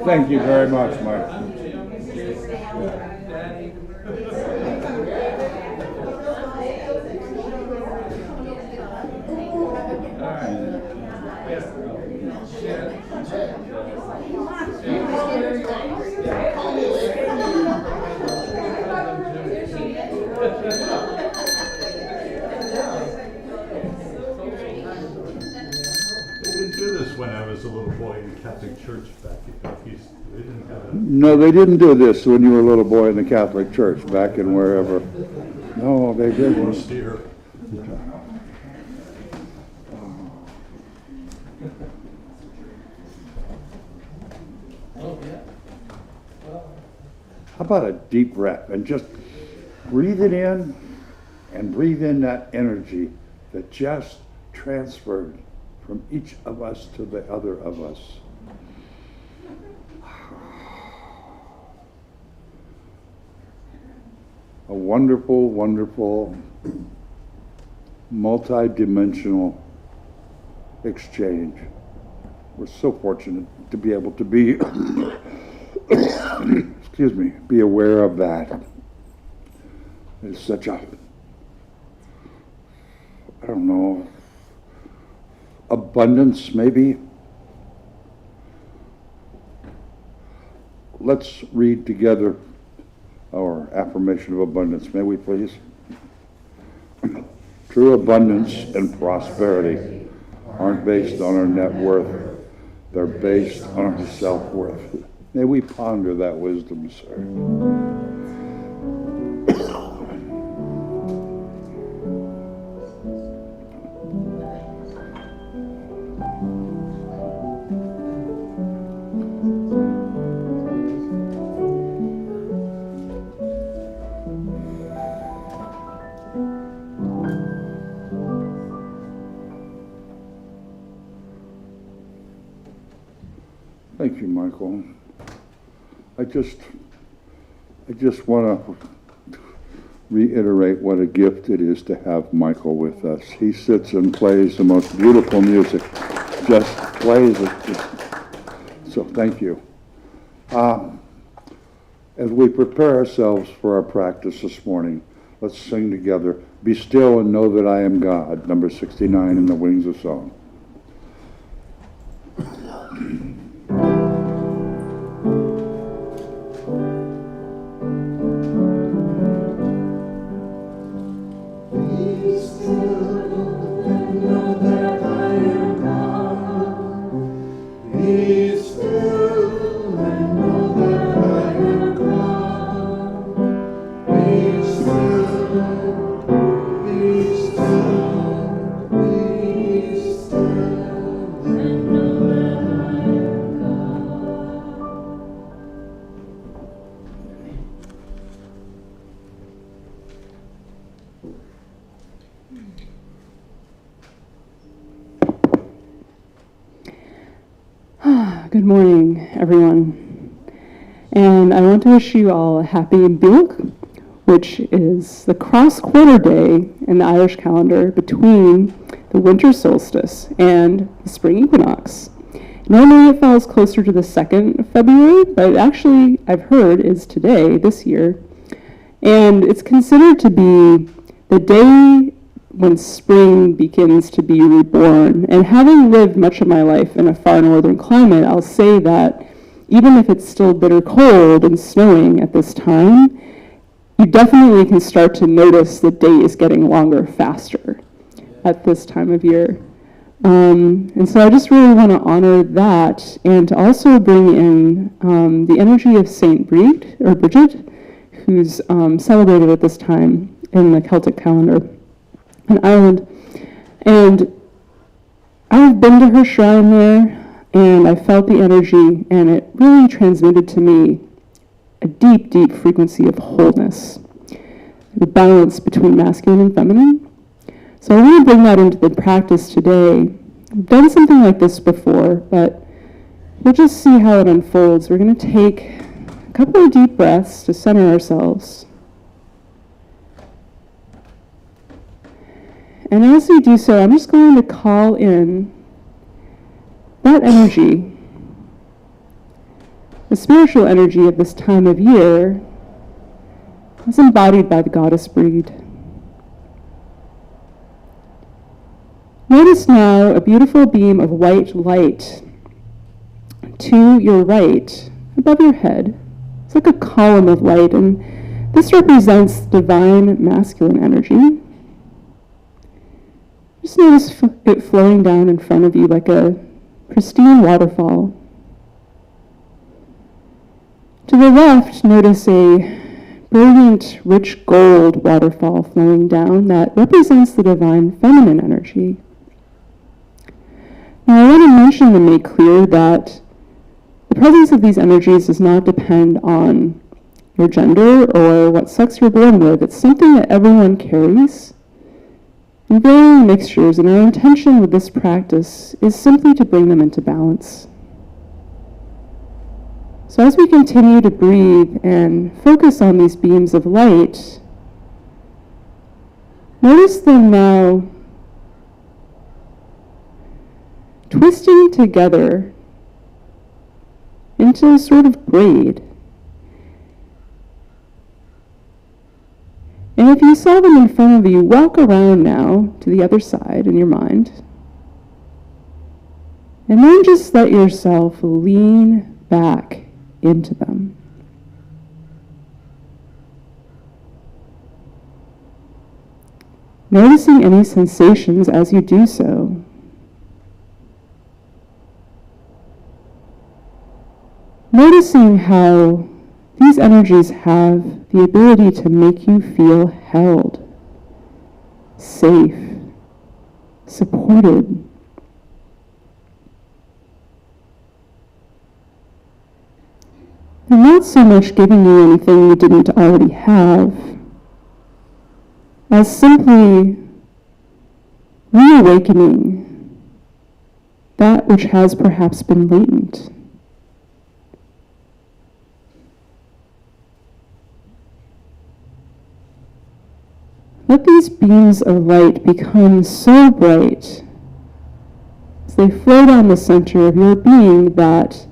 Thank you very much, Mike. When I was a little boy in the Catholic Church back east, they didn't have a... No, they didn't do this when you were a little boy in the Catholic Church back in wherever. No, they didn't. Steer. How about a deep breath and just breathe it in and breathe in that energy that just transferred from each of us to the other of us. A wonderful, wonderful, multi-dimensional exchange. We're so fortunate to be able to be, excuse me, be aware of that. It's such a, I don't know, abundance, maybe. Let's read together our affirmation of abundance, may we please? True abundance and prosperity aren't based on our net worth. They're based on our self-worth. May we ponder that wisdom, sir. Thank you, Michael. I just want to reiterate what a gift it is to have Michael with us. He sits and plays the most beautiful music, just plays it. So thank you. As we prepare ourselves for our practice this morning, let's sing together, "Be Still and Know That I Am God," number 69 in the Wings of Song. Good morning, everyone. And I want to wish you all a happy Bíolc, which is the cross-quarter day in the Irish calendar between the winter solstice and the spring equinox. Normally it falls closer to the 2nd of February, but actually, I've heard, is today, this year. And it's considered to be the day when spring begins to be reborn. And having lived much of my life in a far northern climate, I'll say that even if it's still bitter cold and snowing at this time, you definitely can start to notice the day is getting longer faster at this time of year. And so I just really want to honor that and to also bring in the energy of Saint Bridget, who's celebrated at this time in the Celtic calendar in Ireland. And I've been to her shrine there, and I felt the energy, and it really transmitted to me a deep, deep frequency of wholeness, the balance between masculine and feminine. So I want to bring that into the practice today. I've done something like this before, but we'll just see how it unfolds. We're going to take a couple of deep breaths to center ourselves. And as we do so, I'm just going to call in that energy The spiritual energy of this time of year is embodied by the goddess breed. Notice now a beautiful beam of white light to your right, above your head. It's like a column of light, and this represents divine masculine energy. Just notice it flowing down in front of you like a pristine waterfall. To the left, notice a brilliant, rich gold waterfall flowing down that represents the divine feminine energy. Now, I want to mention and make clear that the presence of these energies does not depend on your gender or what sex you're born with. It's something that everyone carries in varying mixtures, and our intention with this practice is simply to bring them into balance. So as we continue to breathe and focus on these beams of light, notice them now twisting together into a sort of braid. And if you saw them in front of you, walk around now to the other side in your mind. And then just let yourself lean back into them. Noticing any sensations as you do so. Noticing how these energies have the ability to make you feel held, safe, supported. And not so much giving you anything you didn't already have, as simply reawakening that which has perhaps been latent. Let these beams of light become so bright as they flow down the center of your being that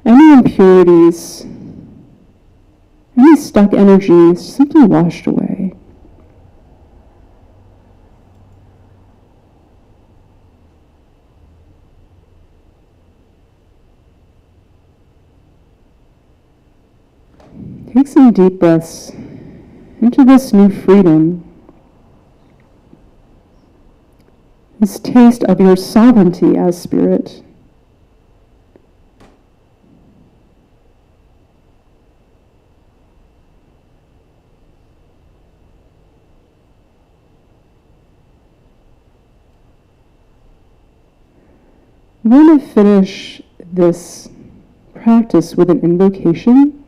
any impurities, any stuck energy is simply washed away. Take some deep breaths into this new freedom, this taste of your sovereignty as spirit. I'm going to finish this practice with an invocation,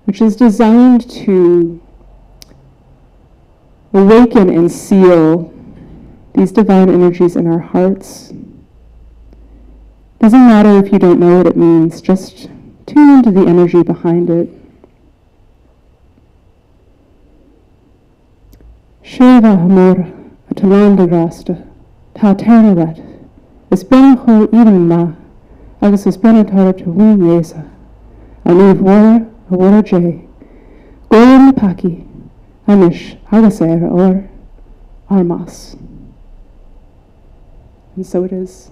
which is designed to awaken and seal these divine energies in our hearts. Doesn't matter if you don't know what it means, just tune into the energy behind it. Shiva Hamor Atalanda Rasta Ta Ternavat is Benho even ma Agus is Benatara to Wing Yesa Aniv Wara Awara J Goyan Paki Anish Agasera or Armas. And so it is.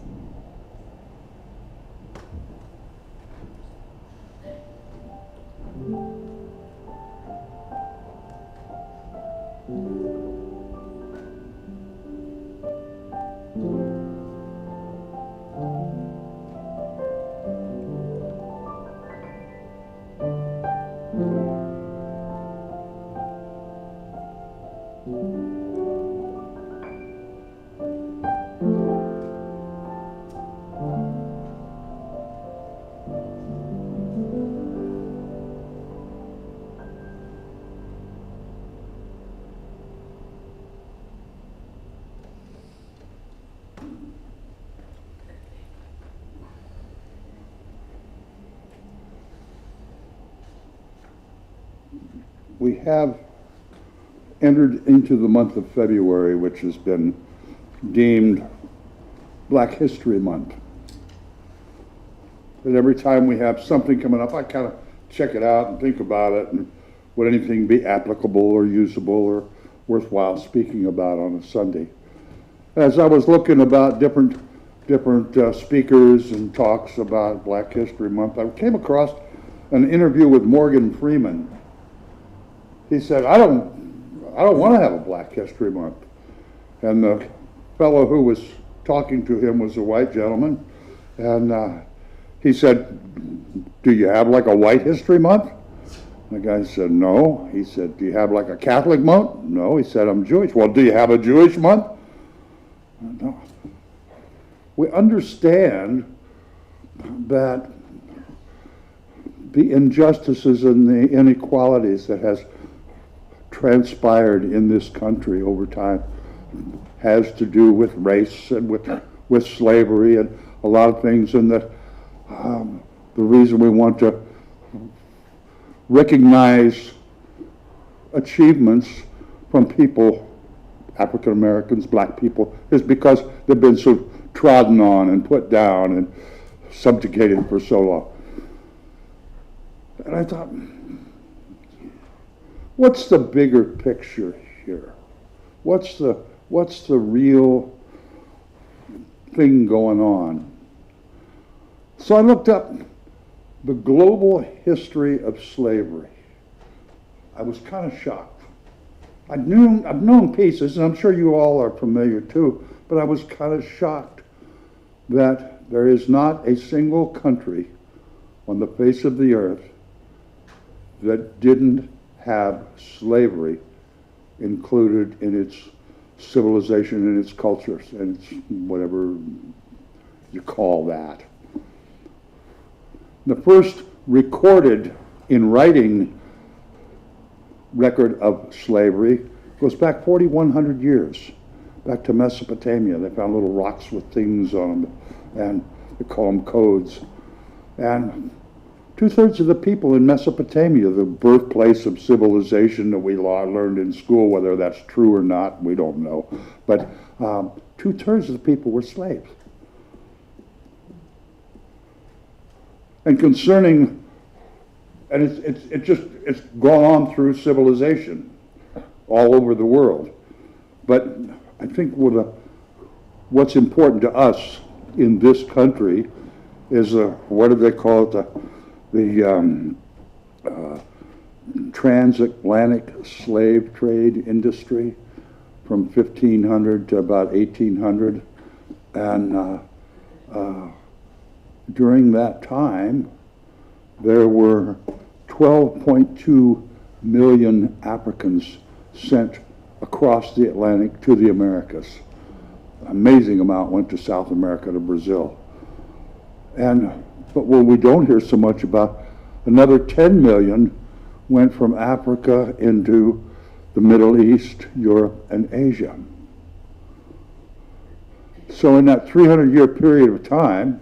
We have entered into the month of February, which has been deemed Black History Month. And every time we have something coming up, I kind of check it out and think about it, and would anything be applicable or usable or worthwhile speaking about on a Sunday. As I was looking about different speakers and talks about Black History Month, I came across an interview with Morgan Freeman. He said, I don't want to have a Black History Month. And the fellow who was talking to him was a white gentleman, and he said, do you have like a White History Month? The guy said, no. He said, do you have like a Catholic month? No. He said, I'm Jewish. Well, do you have a Jewish month? No. We understand that the injustices and the inequalities that has transpired in this country over time has to do with race and with slavery and a lot of things, and that the reason we want to recognize achievements from people, African Americans, black people, is because they've been so trodden on and put down and subjugated for so long. And I thought, what's the bigger picture here? What's the real thing going on? So I looked up the global history of slavery. I was kind of shocked. I've known pieces, and I'm sure you all are familiar too, but I was kind of shocked that there is not a single country on the face of the earth that didn't have slavery included in its civilization and its cultures and its whatever you call that. The first recorded in writing record of slavery goes back 4,100 years, back to Mesopotamia. They found little rocks with things on them, and they call them codes. And 2/3 of the people in Mesopotamia, the birthplace of civilization that we learned in school, whether that's true or not, we don't know, but 2/3 of the people were slaves. And concerning, and it's gone on through civilization all over the world. But I think what's important to us in this country is what do they call it? The transatlantic slave trade industry from 1500 to about 1800, and during that time, there were 12.2 million Africans sent across the Atlantic to the Americas. An amazing amount went to South America, to Brazil. But what we don't hear so much about, another 10 million went from Africa into the Middle East, Europe, and Asia. So in that 300-year period of time,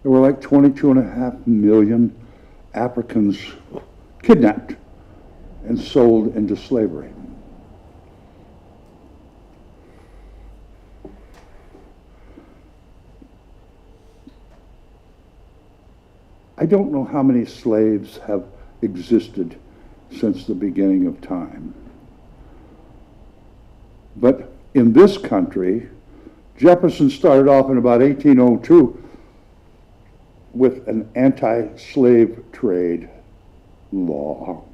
there were like 22.5 million Africans kidnapped and sold into slavery. I don't know how many slaves have existed since the beginning of time. But in this country, Jefferson started off in about 1802 with an anti-slave trade law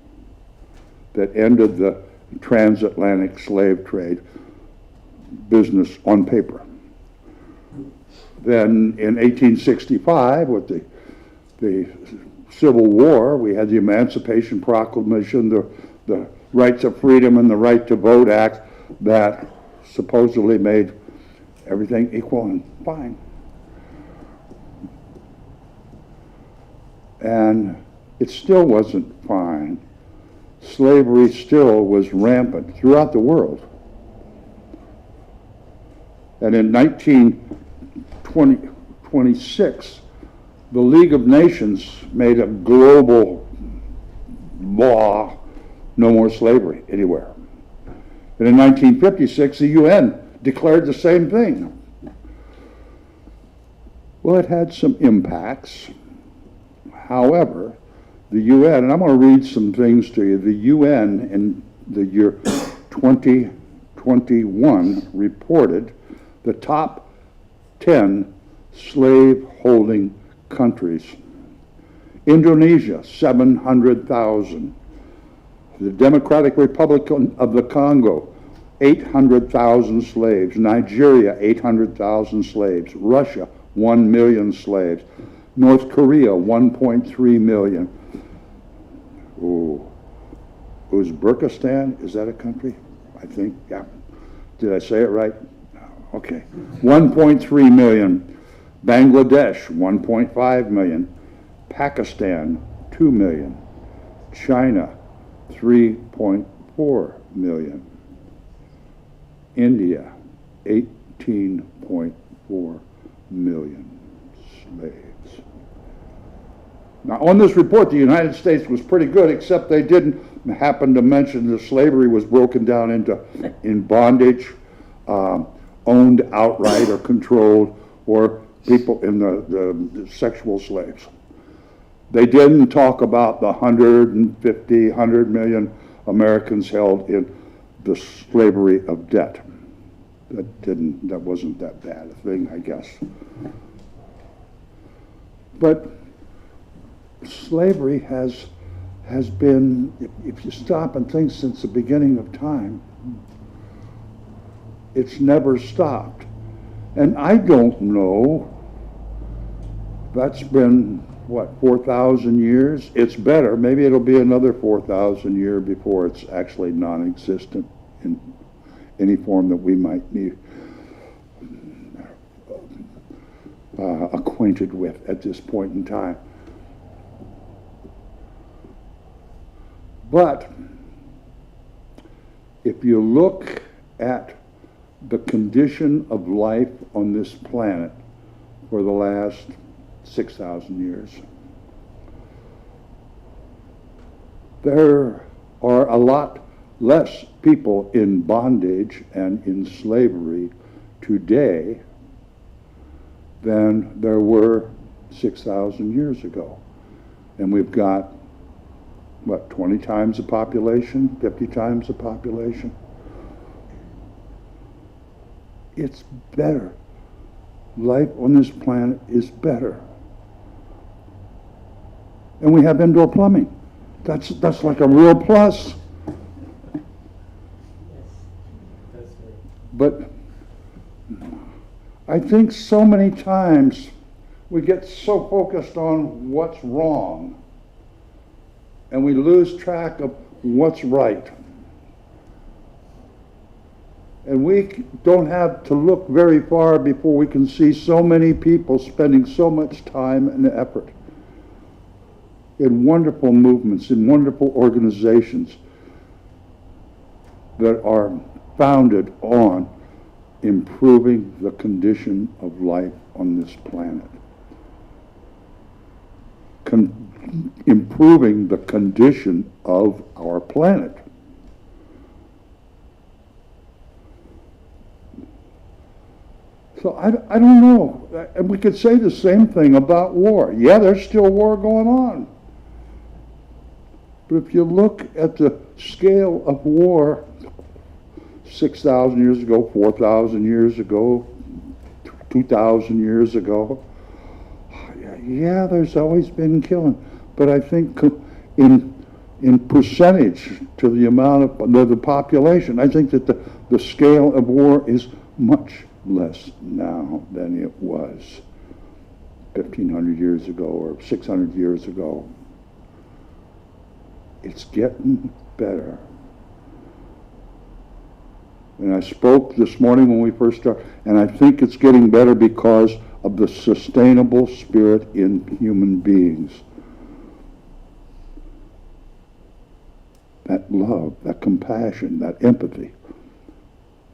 that ended the transatlantic slave trade business on paper. Then in 1865, with the Civil War, we had the Emancipation Proclamation, the Rights of Freedom and the Right to Vote Act that supposedly made everything equal and fine. And it still wasn't fine. Slavery still was rampant throughout the world. And in 1926, the League of Nations made a global law, no more slavery anywhere. And in 1956, the UN declared the same thing. Well, it had some impacts. However, the UN, and I'm going to read some things to you, the UN in the year 2021 reported the top 10 slave-holding countries. Indonesia, 700,000. The Democratic Republic of the Congo, 800,000 slaves. Nigeria, 800,000 slaves. Russia, 1 million slaves. North Korea, 1.3 million. Oh, Uzbekistan, is that a country? I think, yeah. Did I say it right? Okay. 1.3 million. Bangladesh, 1.5 million. Pakistan, 2 million. China, 3.4 million. India, 18.4 million slaves. Now, on this report, the United States was pretty good, except they didn't happen to mention that slavery was broken down in bondage, owned outright or controlled, or people in the sexual slaves. They didn't talk about the 100 million Americans held in the slavery of debt. That wasn't that bad a thing, I guess. But slavery has been, if you stop and think since the beginning of time, it's never stopped. And I don't know, that's been, what, 4,000 years? It's better. Maybe it'll be another 4,000 years before it's actually non-existent in any form that we might be acquainted with at this point in time. But if you look at the condition of life on this planet for the last 6,000 years, there are a lot less people in bondage and in slavery today than there were 6,000 years ago. And we've got, what, 20 times the population, 50 times the population? It's better. Life on this planet is better. And we have indoor plumbing. That's like a real plus. But I think so many times we get so focused on what's wrong and we lose track of what's right. And we don't have to look very far before we can see so many people spending so much time and effort in wonderful movements, in wonderful organizations that are founded on improving the condition of life on this planet. Improving the condition of our planet. So I don't know. And we could say the same thing about war. Yeah, there's still war going on. But if you look at the scale of war 6,000 years ago, 4,000 years ago, 2,000 years ago, yeah, there's always been killing. But I think in percentage to the amount of the population, I think that the scale of war is much less now than it was 1,500 years ago or 600 years ago. It's getting better. And I spoke this morning when we first started, and I think it's getting better because of the sustainable spirit in human beings. That love, that compassion, that empathy,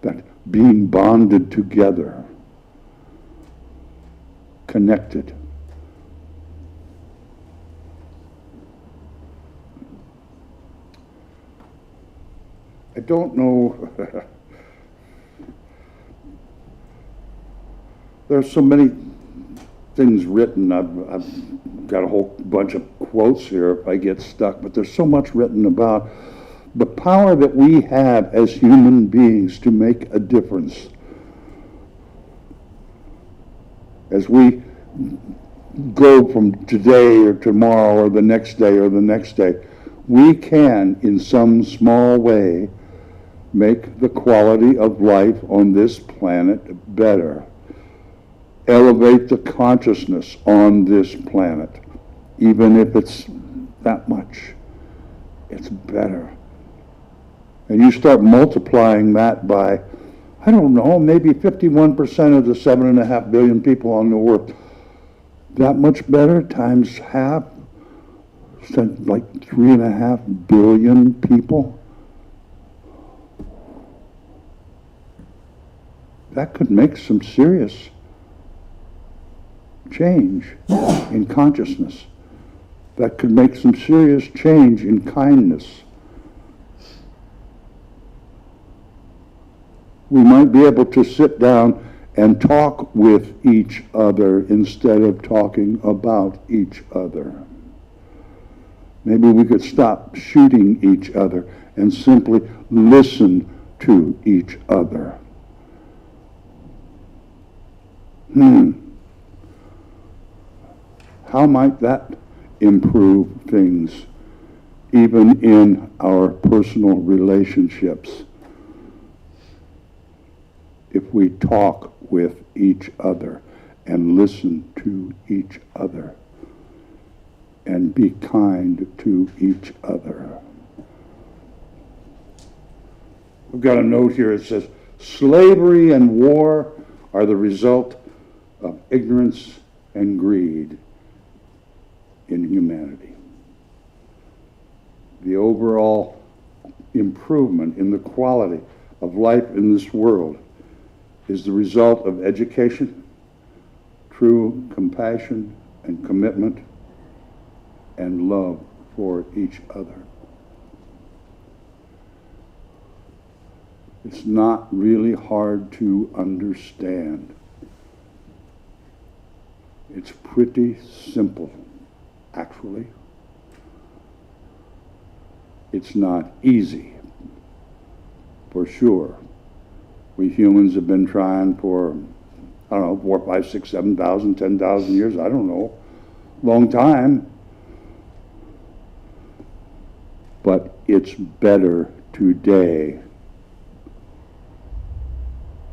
that being bonded together, connected. I don't know. There's so many things written. I've got a whole bunch of quotes here if I get stuck, but there's so much written about the power that we have as human beings to make a difference. As we go from today or tomorrow or the next day or the next day, we can, in some small way, make the quality of life on this planet better. Elevate the consciousness on this planet. Even if it's that much, it's better. And you start multiplying that by, I don't know, maybe 51% of the 7.5 billion people on the earth. That much better times half, so like 3.5 billion people. That could make some serious change in consciousness. That could make some serious change in kindness. We might be able to sit down and talk with each other instead of talking about each other. Maybe we could stop shooting each other and simply listen to each other. How might that improve things, even in our personal relationships, if we talk with each other and listen to each other and be kind to each other? We've got a note here. It says, slavery and war are the result of ignorance and greed in humanity. The overall improvement in the quality of life in this world is the result of education, true compassion and commitment, and love for each other. It's not really hard to understand. It's pretty simple, actually. It's not easy, for sure. We humans have been trying for, I don't know, 4, 5, 6, 7,000, 10,000 years, I don't know, long time. But it's better today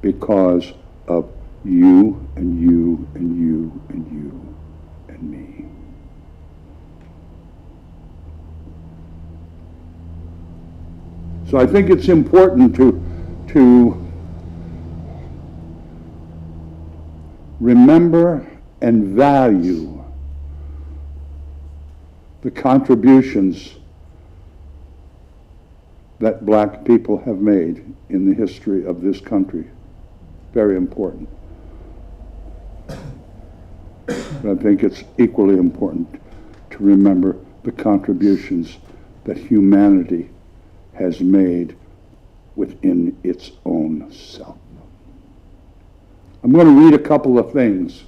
because of you and you and you and you and me. So I think it's important to remember and value the contributions that black people have made in the history of this country. Very important. But I think it's equally important to remember the contributions that humanity has made within its own self. I'm going to read a couple of things,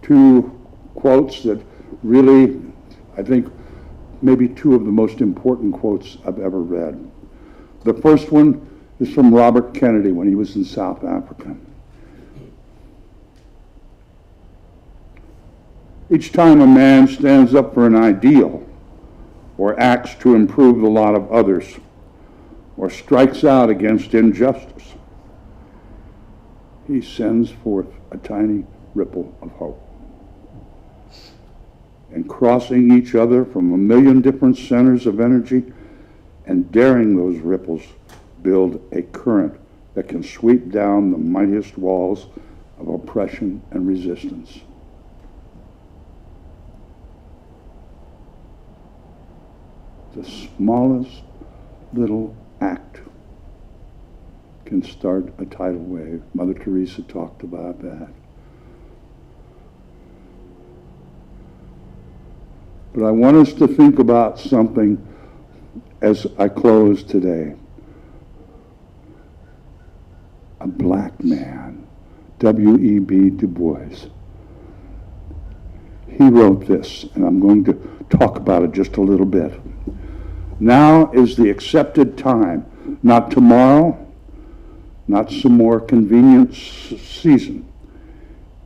2 quotes that really, I think, maybe 2 of the most important quotes I've ever read. The first one is from Robert Kennedy when he was in South Africa. Each time a man stands up for an ideal, or acts to improve the lot of others, or strikes out against injustice, he sends forth a tiny ripple of hope. And crossing each other from a million different centers of energy and daring those ripples build a current that can sweep down the mightiest walls of oppression and resistance. The smallest little act can start a tidal wave. Mother Teresa talked about that. But I want us to think about something as I close today. A black man, W.E.B. Du Bois. he wrote this, and I'm going to talk about it just a little bit. Now is the accepted time, not tomorrow, not some more convenient season.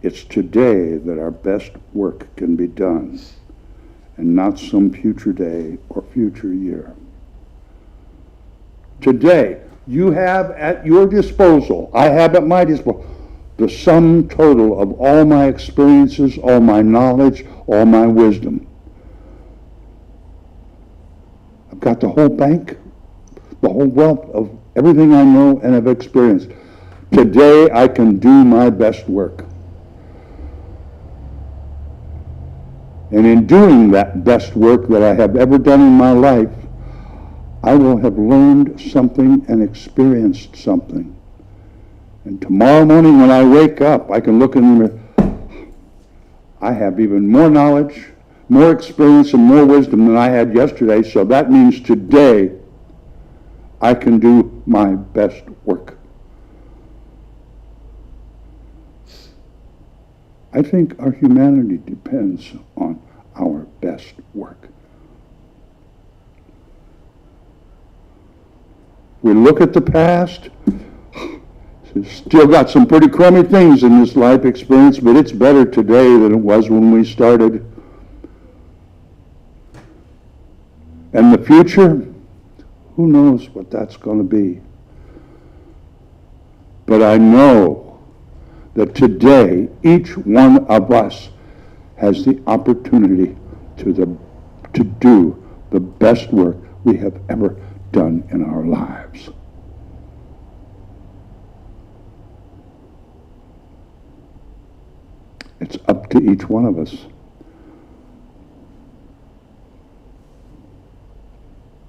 It's today that our best work can be done, and not some future day or future year. Today, you have at your disposal, I have at my disposal, the sum total of all my experiences, all my knowledge, all my wisdom. I've got the whole bank, the whole wealth of everything I know and have experienced. Today I can do my best work. And in doing that best work that I have ever done in my life, I will have learned something and experienced something. And tomorrow morning when I wake up, I can look in the mirror. I have even more knowledge, more experience, and more wisdom than I had yesterday, so that means today I can do my best work. I think our humanity depends on our best work. We look at the past, still got some pretty crummy things in this life experience, but it's better today than it was when we started. And the future, who knows what that's going to be. But I know that today, each one of us has the opportunity to do the best work we have ever done in our lives. It's up to each one of us.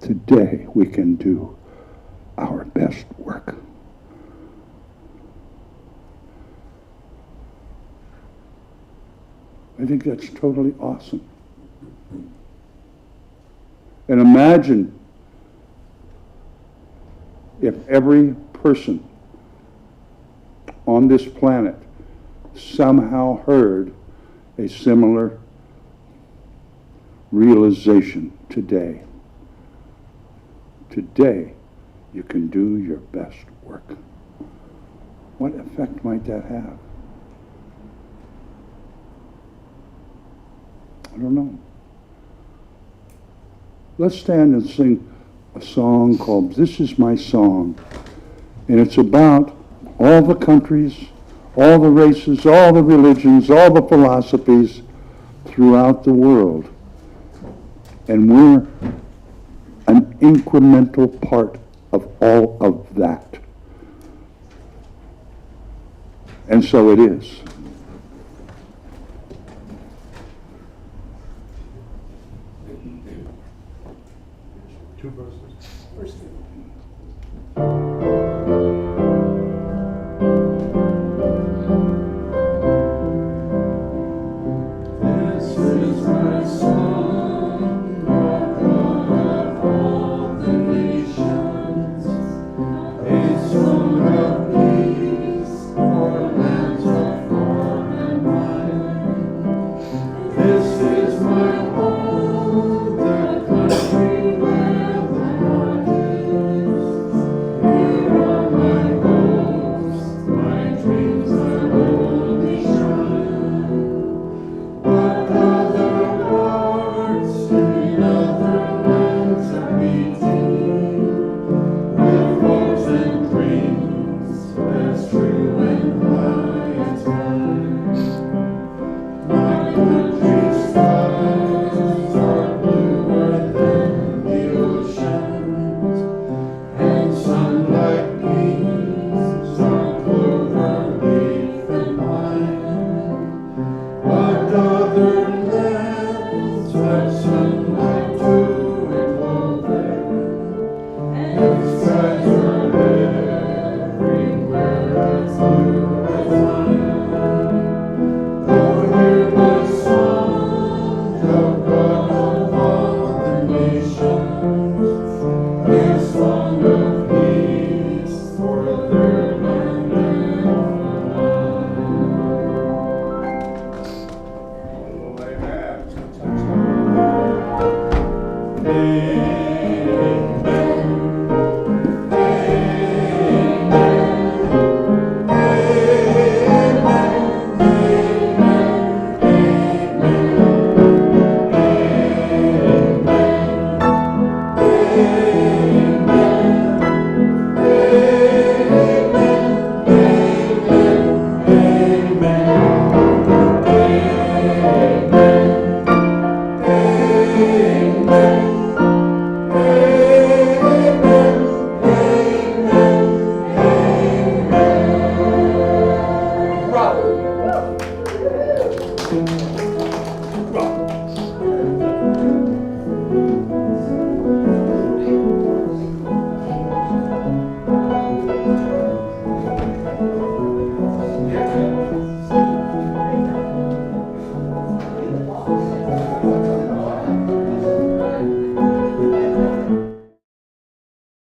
Today we can do our best work. I think that's totally awesome. And imagine if every person on this planet somehow heard a similar realization today. Today, you can do your best work. What effect might that have? I don't know. Let's stand and sing a song called This Is My Song. And it's about all the countries, all the races, all the religions, all the philosophies throughout the world. And we're an incremental part of all of that. And so it is. Two verses. This is my song, God of all the nations, a song of peace for lands of far and wide. This is my home, the country where the heart is. day.